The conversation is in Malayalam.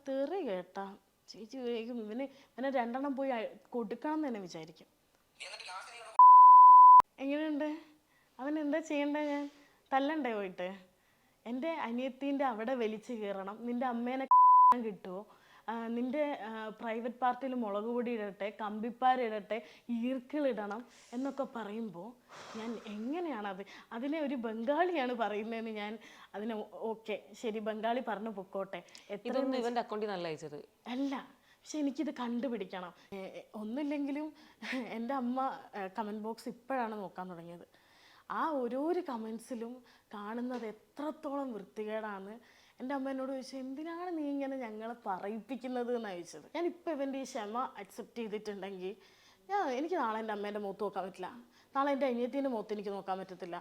തെറി കേട്ടാ ചേച്ചി വേഗം ഇവനെ 2 പോയി കൊടുക്കണം എന്ന് തന്നെ വിചാരിക്കും. എങ്ങനെയുണ്ട്? അവൻ എന്താ ചെയ്യണ്ടേ? ഞാൻ തല്ലണ്ടേ പോയിട്ട്? എൻ്റെ അനിയത്തീൻ്റെ അവിടെ വലിച്ചു കയറണം, നിൻ്റെ അമ്മേനെ കിട്ടുമോ, നിൻ്റെ പ്രൈവറ്റ് പാർട്ടിയിൽ മുളക് പൊടി ഇടട്ടെ, കമ്പിപ്പാരിടട്ടെ, ഈർക്കിളിടണം എന്നൊക്കെ പറയുമ്പോൾ ഞാൻ എങ്ങനെയാണത്? അതിനെ ഒരു ബംഗാളിയാണ് പറയുന്നതെന്ന് ഞാൻ അതിനെ ഓക്കെ ശരി ബംഗാളി പറഞ്ഞു പൊക്കോട്ടെ. ഇതൊന്നും ഇവൻ്റെ അക്കൗണ്ടിൽ നല്ല അയച്ചത് അല്ല, പക്ഷെ എനിക്കിത് കണ്ടുപിടിക്കണം. ഒന്നുമില്ലെങ്കിലും എൻ്റെ അമ്മ കമൻറ്റ് ബോക്സ് ഇപ്പോഴാണ് നോക്കാൻ തുടങ്ങിയത്. ആ ഓരോരോ കമൻസിലും കാണുന്നത് എത്രത്തോളം വൃത്തികേടാണ്. എൻ്റെ അമ്മ എന്നോട് ചോദിച്ചു, എന്തിനാണ് നീ ഇങ്ങനെ ഞങ്ങളെ പറയിപ്പിക്കുന്നത് എന്നാണ് ചോദിച്ചത്. ഞാനിപ്പോൾ ഇവൻ്റെ ഈ ക്ഷമ അക്സെപ്റ്റ് ചെയ്തിട്ടുണ്ടെങ്കിൽ എനിക്ക് നാളെ എൻ്റെ അമ്മേൻ്റെ മുഖത്ത് നോക്കാൻ പറ്റില്ല, നാളെ എൻ്റെ അനിയത്തീൻ്റെ മുഖത്ത് എനിക്ക് നോക്കാൻ പറ്റത്തില്ല.